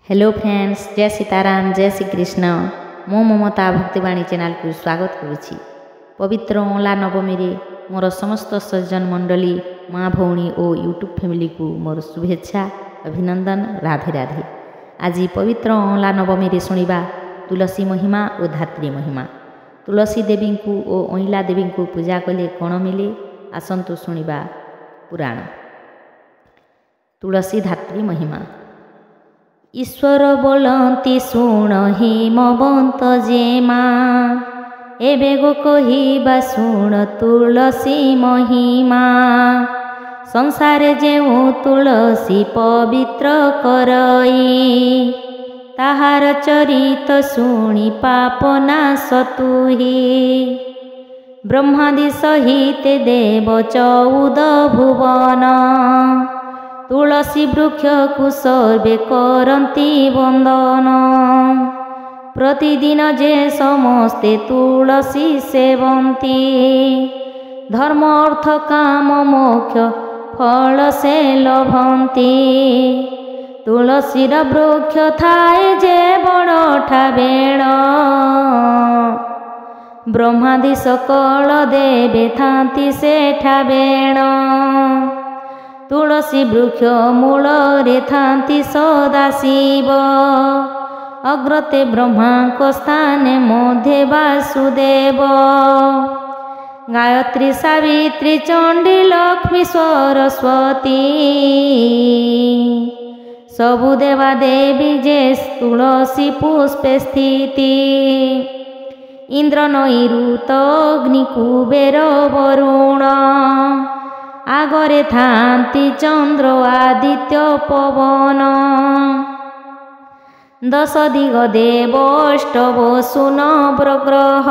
Hello friends, जय सीताराम, जय श्री कृष्ण। मो ममता भक्तिवाणी चैनल को स्वागत करुछि। पवित्र अँला नवमी रे मोर समस्त सज्जन मंडली, माँ भौणी और यूट्यूब फैमिली को मोर शुभेच्छा, अभिनंदन, राधे राधे। आज पवित्र अँला नवमी रे शुणिबा तुलसी महिमा और धात्री महिमा। तुलसी देवी को और अँला देवी को पूजा कले कौन मिले, आसंतु शुणिबा पुराण। तुलसी धात्री महिमा। ईश्वर बोलती शुण हिमवंत जेमा, एबे गो कहिबा शुण तुलसी महिमा। संसारे जेउ तुलसी पवित्र करई, ताहार चरित शुणी पाप नाश तुहि। ब्रह्मादि सहित देव 14 भुवन, तुलसी वृक्ष को सर्वे करती वंदन। प्रतिदिन जे समस्ते तुलसी सेवंती, धर्म अर्थ काम मोक्ष फल से लभंती। तुलसीर वृक्ष थाए जे बड़ठा बेण, ब्रह्मादि सकल देवे थांती सेठा बेण। तुलसी वृक्ष मूल रे थांती सदा शिव, अग्रते ब्रह्मा को स्थाने मध्य वासुदेव। गायत्री सावित्री चंडी लक्ष्मी सरस्वती, सबु देवा देवी जे तुलसी पुष्पे स्थिति। इंद्र नैऋत अग्नि कुबेर वरुण, आगरे थांती चंद्र आदित्य पवन। 10 दिग देव अष्टवसु नवग्रह,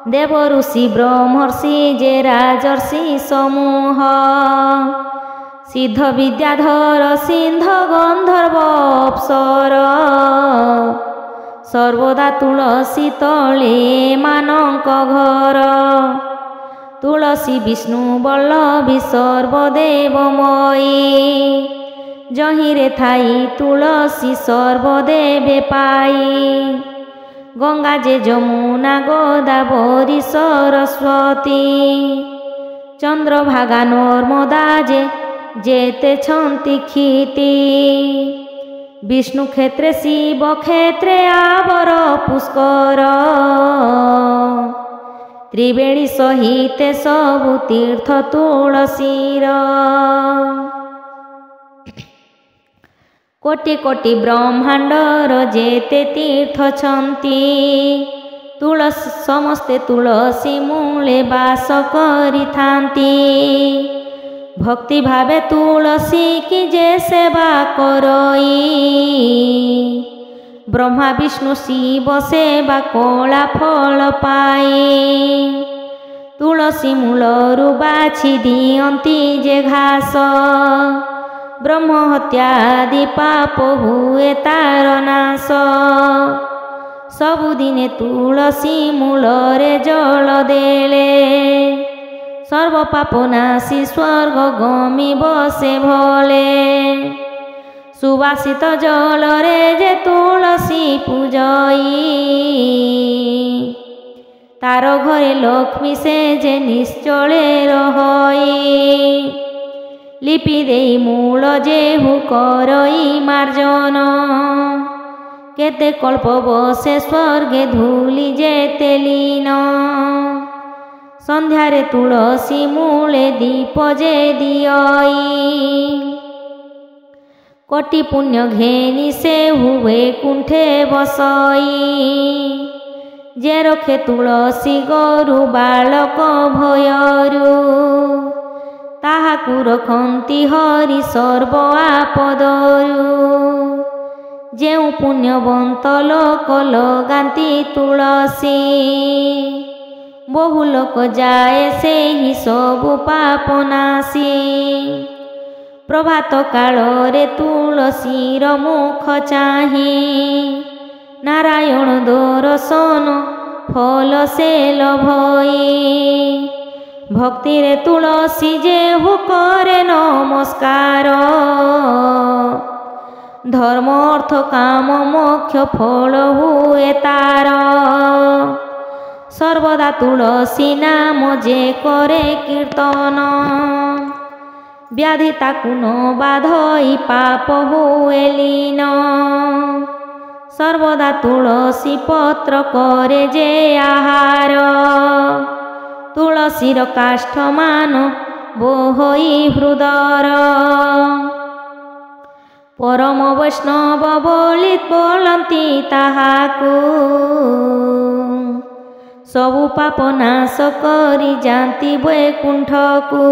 देव ऋषि ब्रह्मर्षि जे राजर्षि समूह। सिद्ध विद्याधर सिंध गंधर्व अप्सर, सर्वदा तुलसी तले मानक घर। तुलसी विष्णु बल्लभी सर्वदेवमयी, जहिरे थाई तुलसी सर्वदेवे पाई। गंगा जे जमुना गोदावरी सरस्वती, चंद्रभागा नर्मदा जेते छंती खीति। विष्णु क्षेत्रे शिव क्षेत्रे आवर पुष्कर, त्रिवेणी सहित सबु तीर्थ तुलसीर। कोटि कोटि ब्रह्मांडर जेते तीर्थ छंती, तुलसी समस्ते तुलसी मूले वास करिथांती। भक्ति भावे तुलसी की जे सेवा करई, ब्रह्मा विष्णु शिव सेवा कला फल पाई। तुलसी मूलरु बाछि दियंती जे घास, ब्रह्म हत्यादि पाप हुए तार नाश। सबुदिने तुलसी मूलरे जल देले, सर्व पाप नाशी स्वर्ग गमी बसे भले। सुवासित जल रे जे तुलसी पूजई, तार घरे लक्ष्मी से जे निश्चले रहई। लिपि देई मूल जेहु करई मार्जन, केते कल्प बसे स्वर्गे धूली जेते लीन। संध्यारे तुलसी मूले दीप जे दियई, कोटि पुण्य घेनी से हुए कुंठे बसई। जे रखे तुलसी गरु बालक भयरु, ताहाकु रखंती हरि सर्व आपदरु। जेउ पुण्यवंत लोक लगांती तुलसी, बहु लोक जाए से ही सबु पाप नाशी। प्रभात काल रे तुलसीर मुख चाही, नारायण दर्शन फल से लभई। भक्ति रे तुलसी जेहु करे नमस्कार, ଧର୍ମ ଅର୍ଥ କାମ ମୋକ୍ଷ ଫଳ ହୁଏ ତାର। ସର୍ବଦା ତୁଳସୀ ନାମ ଯେ କରେ କୀର୍ତ୍ତନ, ବ୍ୟାଧି ତାକୁ ନ ବାଧଇ ପାପ ହୁଏ ଲୀନ। ସର୍ବଦା ତୁଳସୀ ପତ୍ର କରେ ଯେ ଆହାର, ତୁଳସୀର କାଷ୍ଠ ମାନ ବୋହଇ ହୃଦର। ପରମ ବୈଷ୍ଣବ ବୋଲି ବୋଲନ୍ତି ତାହାକୁ, ସବୁ ପାପ ନାଶ କରି ଯାଆନ୍ତି ବୈକୁଣ୍ଠକୁ।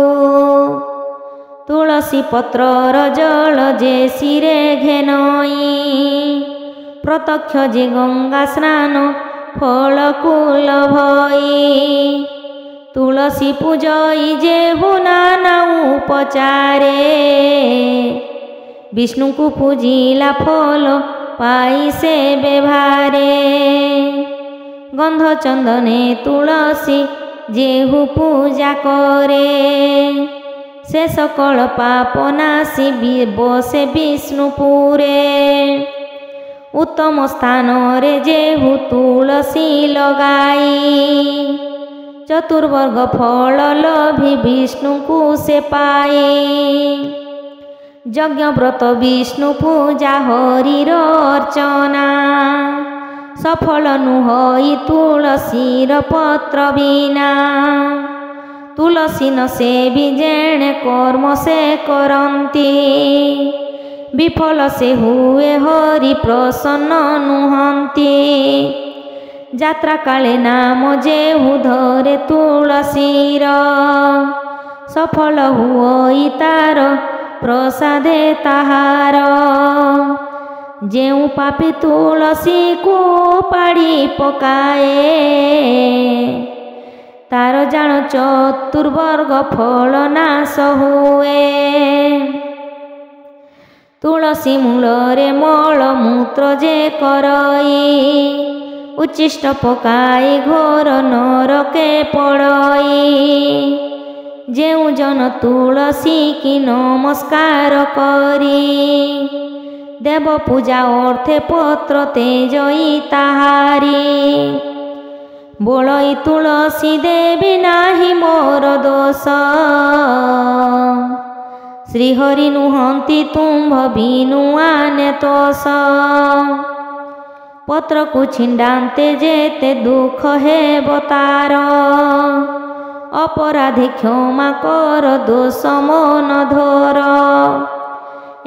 ତୁଳସୀ ପତ୍ରର ଜଳ ଯେ ଶିରେ ଘେନଇ, ପ୍ରତ୍ୟକ୍ଷ ଯେ ଗଙ୍ଗା ସ୍ନାନ ଫଳକୁ ଲଭଇ। ତୁଳସୀ ପୂଜଇ ଯେହୁ ନାନା ଉପଚାରେ, ବିଷ୍ଣୁଙ୍କୁ ପୂଜିଲା ଫଳ ପାଇ ସେ ବ୍ୟବହାରେ। ଗନ୍ଧ ଚନ୍ଦନେ ତୁଳସୀ ଯେହୁ ପୂଜା କରେ, ସେ ସକଳ ପାପ ନାଶୀ ବସେ ବିଷ୍ଣୁପୁରେ। ଉତ୍ତମ ସ୍ଥାନରେ ଯେହୁ ତୁଳସୀ ଲଗାଇ, ଚତୁର୍ବର୍ଗ ଫଳ ଲୋଭି ବିଷ୍ଣୁଙ୍କୁ ସେ ପାଇ। ଯଜ୍ଞ ବ୍ରତ ବିଷ୍ଣୁ ପୂଜା ହରିର ଅର୍ଚ୍ଚନା, ସଫଳ ନୁହଇ ତୁଳସୀର ପତ୍ର ବିନା। ତୁଳସୀ ନ ସେବି ଯେଣେ କର୍ମ ସେ କରନ୍ତି, ବିଫଳ ସେ ହୁଏ ହରି ପ୍ରସନ୍ନ ନୁହନ୍ତି। ଯାତ୍ରା କାଳେ ନାମ ଯେହୁ ଧରେ ତୁଳସୀର, ସଫଳ ହୁଅଇ ତାର ପ୍ରସାଦେ ତାହାର। ଯେଉଁ ପାପୀ ତୁଳସୀକୁ ପାଡ଼ି ପକାଏ, ତାର ଜାଣ ଚତୁର୍ବର୍ଗ ଫଳ ନାଶ ହୁଏ। ତୁଳସୀ ମୂଳରେ ମଳ ମୂତ୍ର ଯେ କରଇ, ଉଚ୍ଛିଷ୍ଟ ପକାଇ ଘୋର ନରକେ ପଡ଼ଇ। ଯେଉଁ ଜନ ତୁଳସୀ କି ନମସ୍କାର କରି, ଦେବ ପୂଜା ଅର୍ଥେ ପତ୍ର ତେଜଇ ତାହାରି। ବୋଳଇ ତୁଳସୀ ଦେବି ନାହିଁ ମୋର ଦୋଷ, ଶ୍ରୀହରି ନୁହନ୍ତି ତୁମ୍ଭ ବିନୁଆନେ ତୋଷ। ପତ୍ରକୁ ଛିଣ୍ଡାନ୍ତେ ଯେତେ ଦୁଃଖ ହେବ ତାର, ଅପରାଧୀ କ୍ଷମା କର ଦୋଷ ମନ ଧର।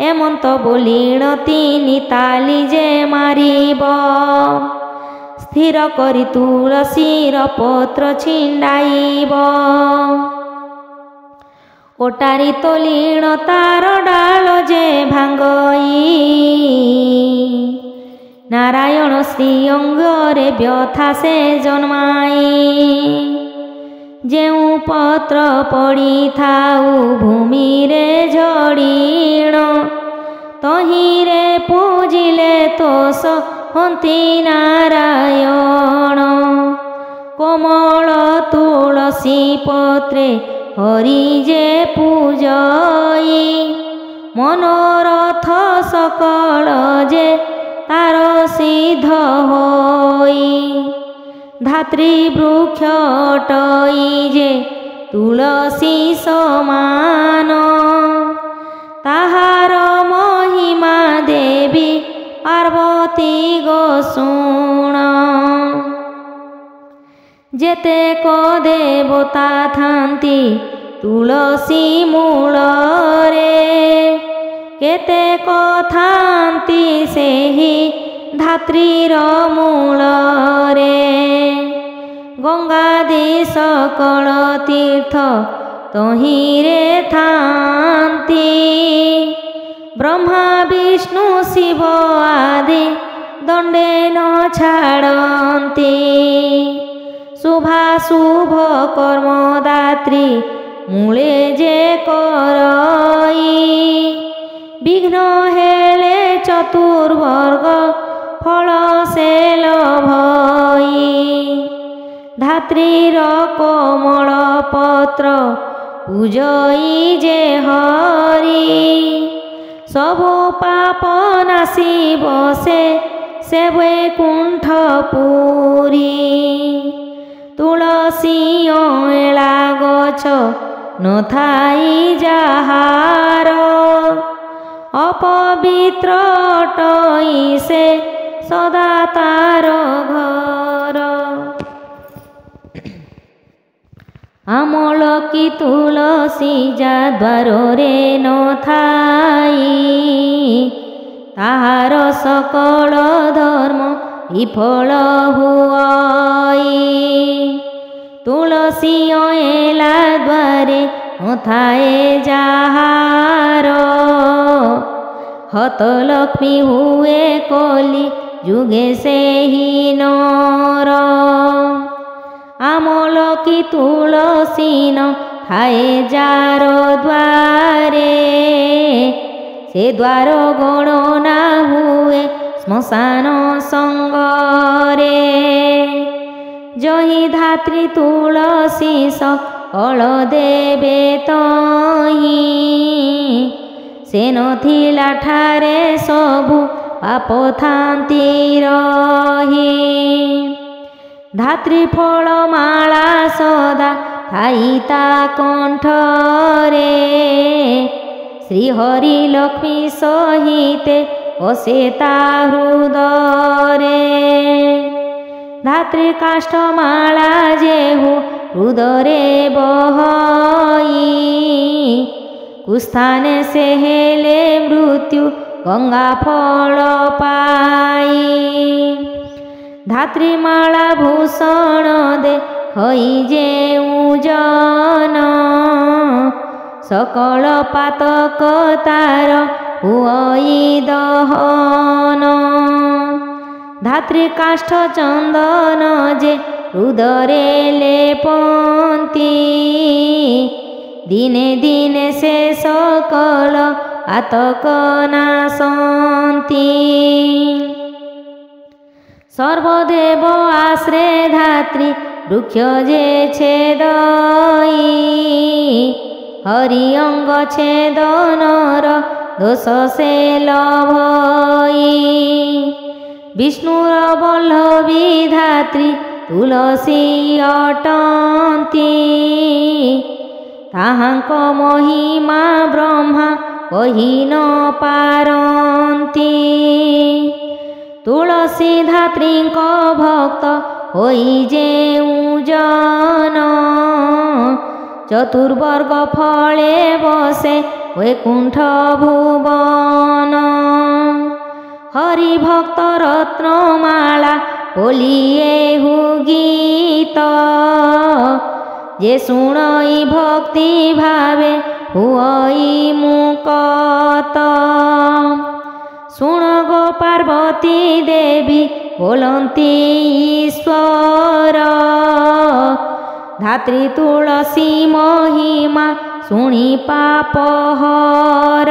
ଏମନ୍ତ ବୋଲିଣ ତିନି ତାଲି ଯେ ମାରିବ, ସ୍ଥିର କରି ତୁଳସୀର ପତ୍ର ଛିଣ୍ଡାଇବ। ଓଟାରି ତୋଲିଣ ତାର ଡାଳ ଯେ ଭାଙ୍ଗଇ, ନାରାୟଣ ଶ୍ରୀ ଅଙ୍ଗରେ ବ୍ୟଥା ସେ ଜନ୍ମାଇ। ଯେଉଁ ପତ୍ର ପଡ଼ିଥାଉ ଭୂମିରେ ଝଡ଼ିଣ, ତହିଁରେ ପୂଜିଲେ ତୋଷ ହନ୍ତି ନାରାୟଣ। କୋମଳ ତୁଳସୀ ପତ୍ରେ ହରି ଯେ ପୂଜଇ, ମନୋରଥ ସକଳ ଯେ ତାର ସିଦ୍ଧ ହୋଇ। ଧାତ୍ରୀ ବୃକ୍ଷ ଅଟଇ ଯେ ତୁଳସୀ ସମାନ, ତାହାର ମହିମା ଦେବୀ ପାର୍ବତୀ ଗୋ ଶୁଣ। ଯେତେକ ଦେବତା ଥାନ୍ତି ତୁଳସୀ ମୂଳରେ, କେତେକ ଥାନ୍ତି ସେହି ଧାତ୍ରୀର ମୂଳରେ। ଗଙ୍ଗାଦି ସକଳ ତୀର୍ଥ ତହିଁରେ ଥାନ୍ତି, ବ୍ରହ୍ମା ବିଷ୍ଣୁ ଶିବ ଆଦି ଦଣ୍ଡେ ନ ଛାଡ଼ନ୍ତି। ଶୁଭାଶୁଭ କର୍ମଦାତ୍ରୀ ମୂଳେ ଯେ କରଇ, ବିଘ୍ନ ହେଲେ ଚତୁର୍ବର୍ଗ ଫଳ ସେ ଲଭଇ। ଧାତ୍ରୀର କୋମଳ ପତ୍ର ପୂଜଇ ଯେ ହରି, सबु पाप नाशिब से वैकुंठपुरी। तुलसी अँला गछ नथाई जाहार अपवित्र अटई से सदा तार घर। आमलकी तुलसी जा द्वार रे नथाई ताहार सकल धर्म विफल हुआई। तुलसी अँला द्वारे नथाए जाहार हत लक्ष्मी हुए कली जुगे से ही नर। आमलकी तुलसी न खाए जार द्वारे से द्वार गणना हुए श्मशान संगरे। जही धात्री तुलसी सकल देवे तही से नथिला ठारे सबु पाप थांती रही। धात्री फल माला सदा थाई ता कंठरे श्रीहरि लक्ष्मी सहिते बसे ता हृदरे। धात्री काष्ठ माला जेहु हृदरे बहई कुस्थाने से हेले मृत्यु गंगा फल पाई। धात्री माला भूषण दे खई जेउ जन सकल पातक तार हुई दहन। धात्री काष्ठ चंदन जे हृदरे लेपंती दिने दिने से सकल पातक नाशंती। सर्वदेव आश्रे धात्री वृक्ष जे छेदई हरि अंग छेदनर दोष से लभई। विष्णुर वल्लभी धात्री तुलसी अटंती ताहांक महिमा ब्रह्मा कहि न पारंती। तुलसी धात्री भक्त होई जेउ जन चतुर्वर्ग फले बसे वैकुंठ भुवन। हरि भक्त रत्नमाला बोलिए हु गीत जे सुनई भक्ति भावे हुई मुकत। सुन गो पार्वती देवी बोलंती ईश्वर धात्री तुलसी महिमा सुनी पापहर।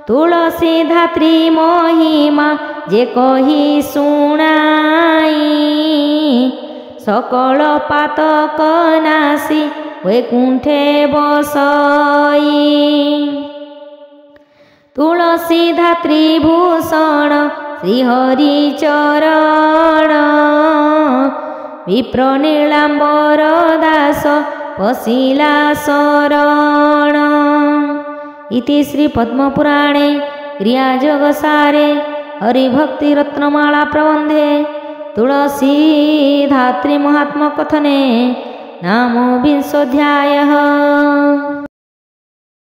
तुलसी धात्री महिमा जे कही सुनाई सकल पातक नासी वैकुंठे बसई। तुलसी धात्री भूषण श्रीहरि चरण विप्र नीलांबर दास पशिला शरण। इति श्री पद्मपुराणे क्रियाजगसारे हरिभक्ति रत्नमाला प्रबंधे तुलसी धात्री महात्म कथने नाम 20 अध्यायः।